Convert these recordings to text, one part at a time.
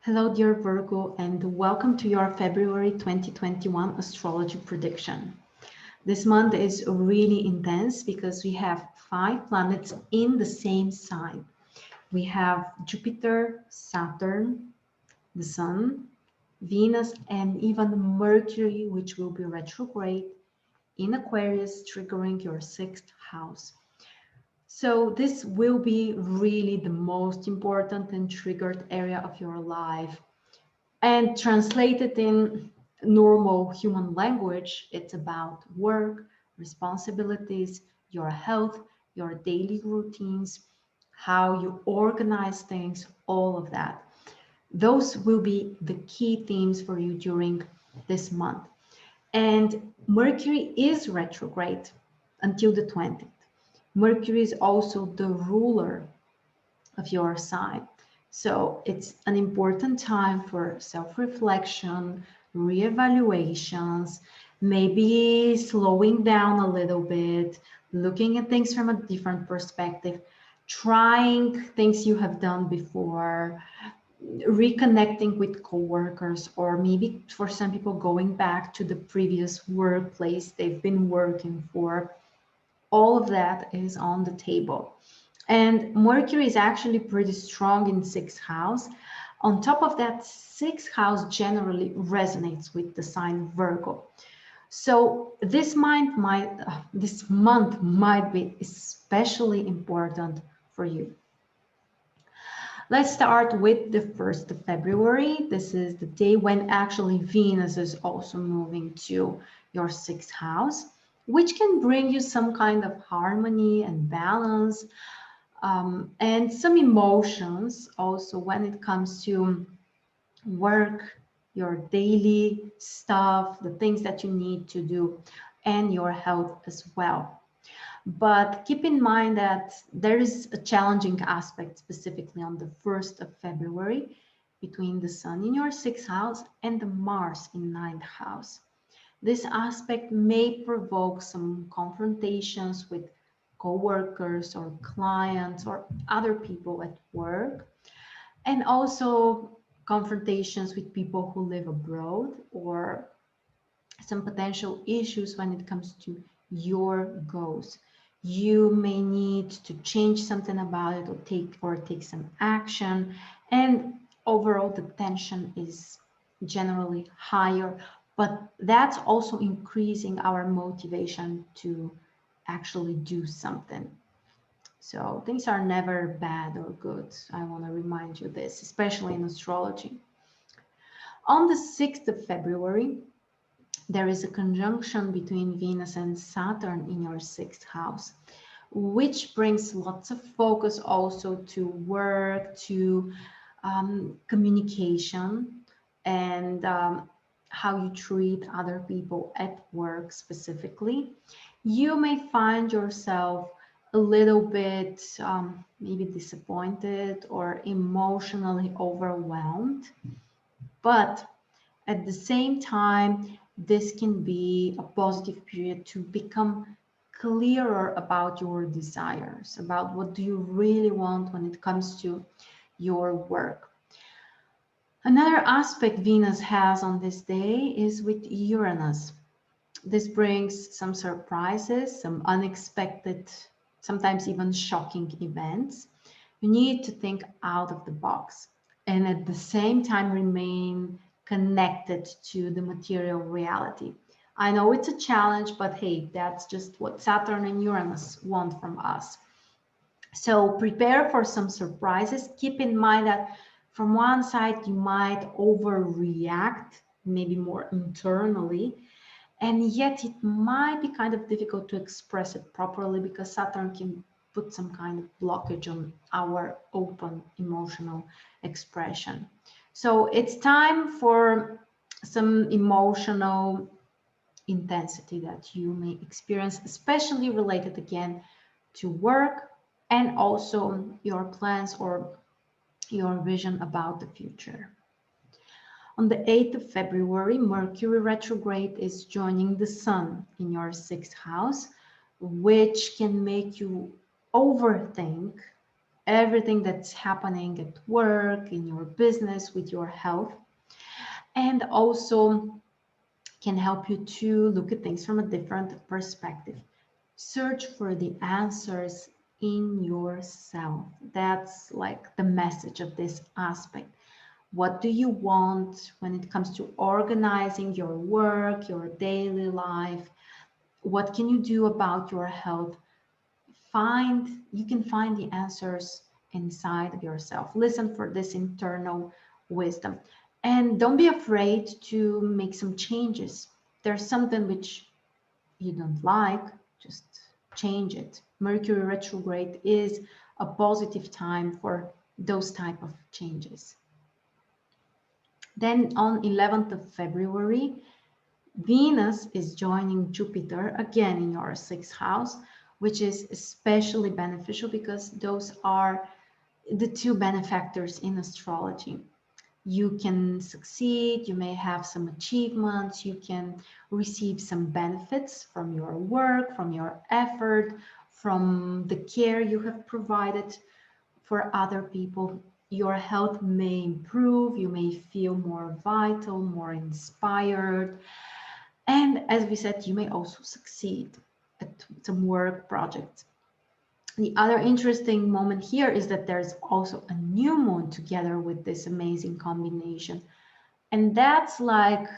Hello, dear Virgo, and welcome to your February 2021 astrology prediction. This month is really intense because we have 5 planets in the same sign. We have Jupiter, Saturn, the Sun, Venus, and even Mercury, which will be retrograde in Aquarius, triggering your 6th house. So this will be really the most important and triggered area of your life. And translated in normal human language, it's about work, responsibilities, your health, your daily routines, how you organize things, all of that. Those will be the key themes for you during this month. And Mercury is retrograde until the 20th. Mercury is also the ruler of your sign. So it's an important time for self-reflection, reevaluations, maybe slowing down a little bit, looking at things from a different perspective, trying things you have done before, reconnecting with coworkers, or maybe for some people going back to the previous workplace they've been working for. All of that is on the table. And Mercury is actually pretty strong in 6th house. On top of that, 6th house generally resonates with the sign Virgo. So this month might be especially important for you. Let's start with the 1st of February. This is the day when actually Venus is also moving to your 6th house, which can bring you some kind of harmony and balance. And some emotions also when it comes to work, your daily stuff, the things that you need to do, and your health as well. But keep in mind that there is a challenging aspect specifically on the 1st of February between the Sun in your 6th house and the Mars in 9th house. This aspect may provoke some confrontations with co-workers or clients or other people at work, and also confrontations with people who live abroad, or some potential issues when it comes to your goals. You may need to change something about it or take some action, and overall the tension is generally higher, but that's also increasing our motivation to actually do something. So things are never bad or good. I want to remind you this, especially in astrology. On the 6th of February, there is a conjunction between Venus and Saturn in your 6th house, which brings lots of focus also to work, to communication, and how you treat other people at work specifically. You may find yourself a little bit maybe disappointed or emotionally overwhelmed, but at the same time, this can be a positive period to become clearer about your desires, about what do you really want when it comes to your work. Another aspect Venus has on this day is with Uranus. This brings some surprises, some unexpected, sometimes even shocking events. You need to think out of the box and at the same time remain connected to the material reality. I know it's a challenge, but hey, that's just what Saturn and Uranus want from us. So prepare for some surprises. Keep in mind that from one side, you might overreact, maybe more internally, and yet it might be kind of difficult to express it properly because Saturn can put some kind of blockage on our open emotional expression. So it's time for some emotional intensity that you may experience, especially related again to work and also your plans or your vision about the future. On the 8th of February, Mercury retrograde is joining the Sun in your 6th house, which can make you overthink everything that's happening at work, in your business, with your health, and also can help you to look at things from a different perspective. Search for the answers in yourself. That's like the message of this aspect. What do you want when it comes to organizing your work, your daily life? What can you do about your health? You can find the answers inside of yourself. Listen for this internal wisdom. And don't be afraid to make some changes. There's something which you don't like, just change it. Mercury retrograde is a positive time for those type of changes. Then on 11th of February, Venus is joining Jupiter again in your sixth house, which is especially beneficial because those are the two benefactors in astrology. You can succeed, you may have some achievements, you can receive some benefits from your work, from your effort, from the care you have provided for other people. Your health may improve, you may feel more vital, more inspired. And as we said, you may also succeed at some work projects. The other interesting moment here is that there's also a new moon together with this amazing combination. And that's like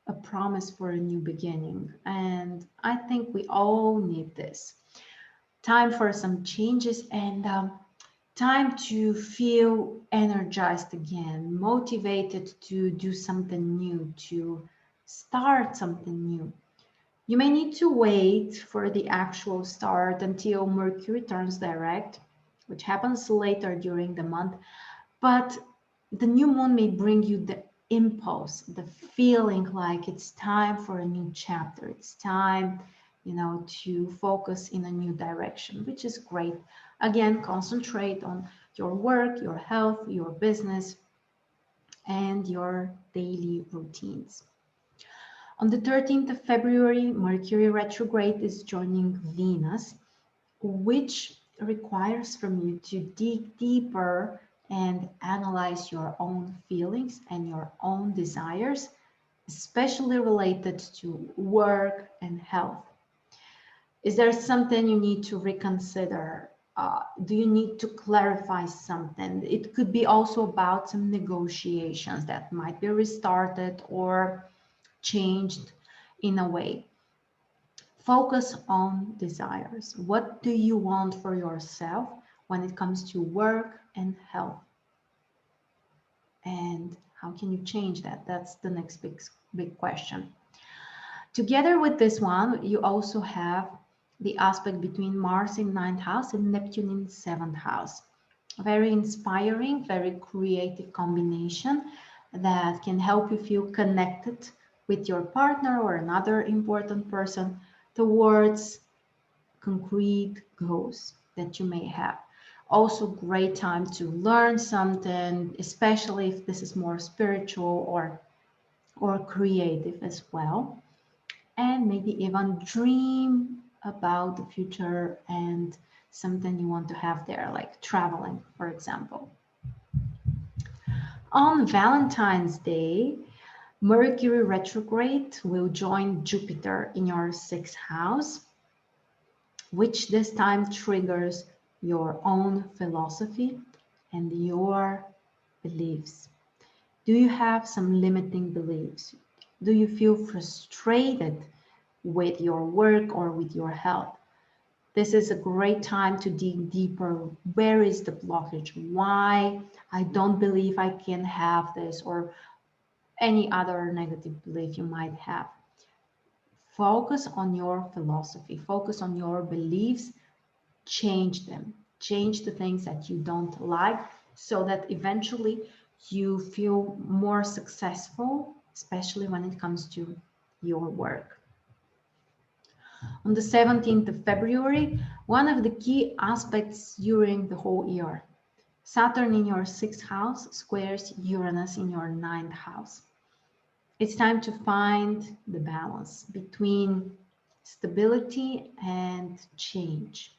a promise for a new beginning. And I think we all need this. Time for some changes and time to feel energized again, motivated to do something new, to start something new. You may need to wait for the actual start until Mercury turns direct, which happens later during the month, but the new moon may bring you the impulse, the feeling like it's time for a new chapter. It's time, to focus in a new direction, which is great. Again, concentrate on your work, your health, your business, and your daily routines. On the 13th of February, Mercury retrograde is joining Venus, which requires from you to dig deeper and analyze your own feelings and your own desires, especially related to work and health. Is there something you need to reconsider? Do you need to clarify something? It could be also about some negotiations that might be restarted or changed in a way. Focus on desires. What do you want for yourself when it comes to work and health? And how can you change that? That's the next big question. Together with this one, you also have the aspect between Mars in 9th house and Neptune in 7th house. Very inspiring, very creative combination that can help you feel connected with your partner or another important person towards concrete goals that you may have. Also great time to learn something, especially if this is more spiritual or creative as well. And maybe even dream about the future and something you want to have there, like traveling, for example. On Valentine's Day, Mercury retrograde will join Jupiter in your 6th house, which this time triggers your own philosophy and your beliefs. Do you have some limiting beliefs? Do you feel frustrated with your work or with your health? This is a great time to dig deeper. Where is the blockage? Why I don't believe I can have this, or any other negative belief you might have. Focus on your philosophy, focus on your beliefs, change them, change the things that you don't like so that eventually you feel more successful, especially when it comes to your work. On the 17th of February, one of the key aspects during the whole year, Saturn in your 6th house squares Uranus in your 9th house. It's time to find the balance between stability and change.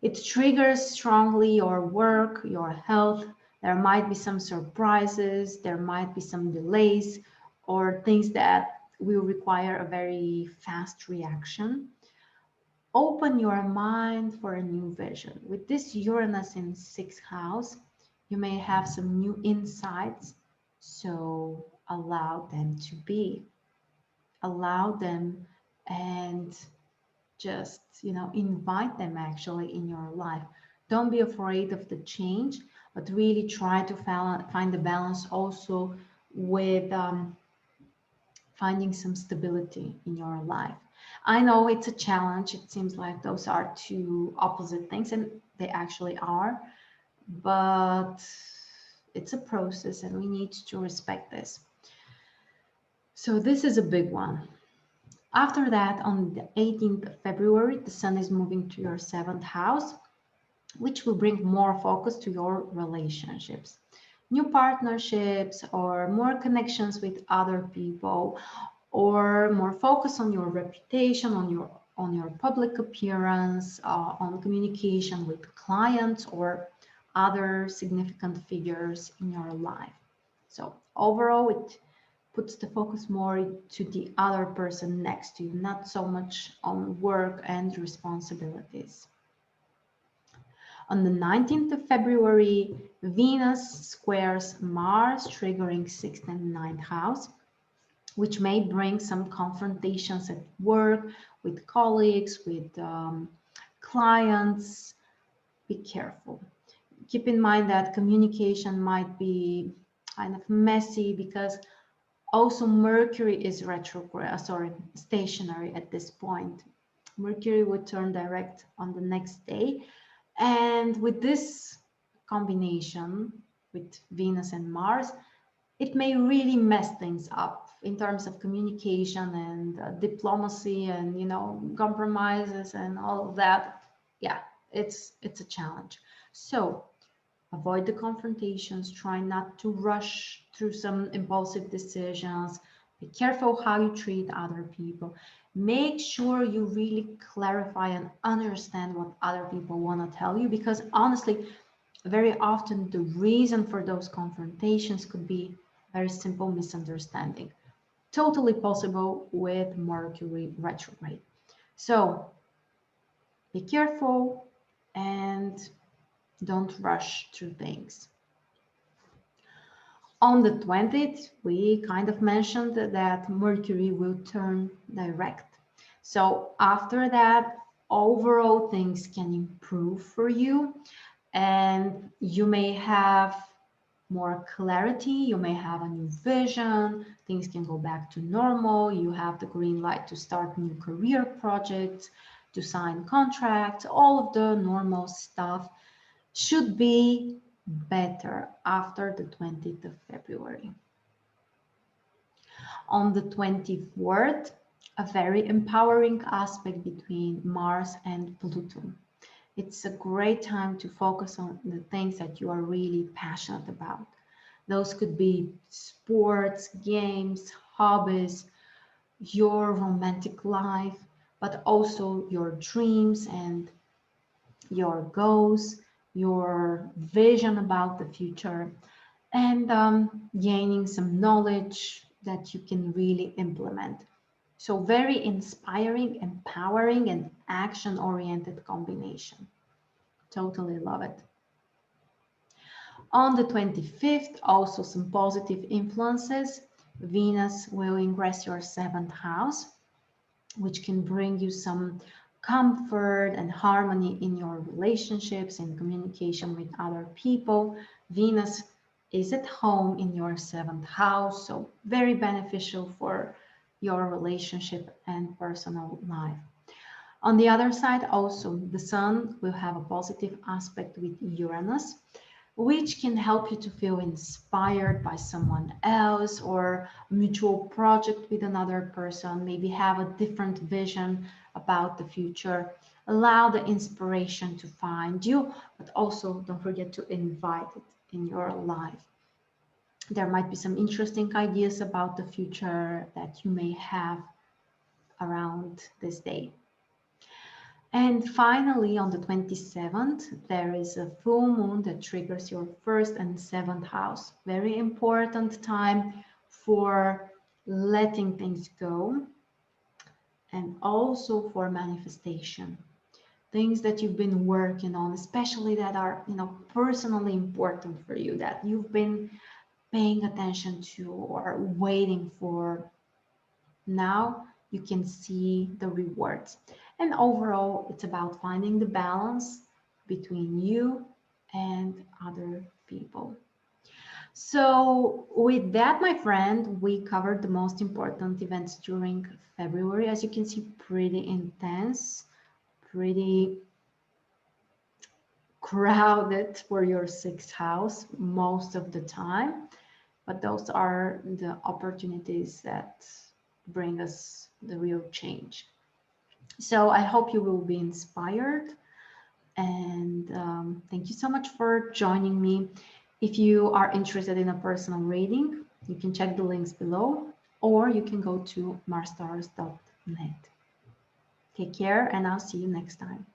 It triggers strongly your work, your health. There might be some surprises, there might be some delays, or things that will require a very fast reaction. Open your mind for a new vision. With this Uranus in sixth house, you may have some new insights, so allow them to be. Allow them and just, invite them actually in your life. Don't be afraid of the change, but really try to find the balance also with finding some stability in your life. I know it's a challenge. It seems like those are two opposite things, and they actually are, but it's a process and we need to respect this. So this is a big one. After that, on the 18th of February, the Sun is moving to your seventh house, which will bring more focus to your relationships. New partnerships or more connections with other people, or more focus on your reputation, on your public appearance, on communication with clients or other significant figures in your life. So overall, it puts the focus more to the other person next to you, not so much on work and responsibilities. On the 19th of February, Venus squares Mars, triggering 6th and 9th house, which may bring some confrontations at work with colleagues, with clients. Be careful. Keep in mind that communication might be kind of messy because also Mercury is retrograde, stationary at this point. Mercury would turn direct on the next day. And with this combination with Venus and Mars, it may really mess things up in terms of communication and diplomacy and, compromises and all of that. Yeah, it's a challenge. So avoid the confrontations, try not to rush through some impulsive decisions. Be careful how you treat other people. Make sure you really clarify and understand what other people want to tell you, because honestly, very often the reason for those confrontations could be very simple misunderstanding. Totally possible with Mercury retrograde. So be careful and don't rush through things. On the 20th, we kind of mentioned that Mercury will turn direct. So after that, overall things can improve for you, and you may have more clarity, you may have a new vision, things can go back to normal, you have the green light to start new career projects, to sign contracts, all of the normal stuff should be better after the 20th of February. On the 24th, a very empowering aspect between Mars and Pluto. It's a great time to focus on the things that you are really passionate about. Those could be sports, games, hobbies, your romantic life, but also your dreams and your goals, your vision about the future, and gaining some knowledge that you can really implement. So very inspiring, empowering, and action-oriented combination. Totally love it. On the 25th, also some positive influences. Venus will ingress your seventh house, which can bring you some comfort and harmony in your relationships and communication with other people. Venus is at home in your seventh house, so very beneficial for your relationship and personal life. On the other side, also, the Sun will have a positive aspect with Uranus, which can help you to feel inspired by someone else or a mutual project with another person, maybe have a different vision about the future. Allow the inspiration to find you, but also don't forget to invite it in your life. There might be some interesting ideas about the future that you may have around this day. And finally, on the 27th, there is a full moon that triggers your first and seventh house. Very important time for letting things go and also for manifestation. Things that you've been working on, especially that are, personally important for you, that you've been paying attention to or waiting for. Now you can see the rewards. And overall, it's about finding the balance between you and other people. So with that, my friend, we covered the most important events during February. As you can see, pretty intense, pretty crowded for your sixth house most of the time. But those are the opportunities that bring us the real change. So I hope you will be inspired, and thank you so much for joining me. If you are interested in a personal reading, you can check the links below, or you can go to marstars.net. Take care, and I'll see you next time.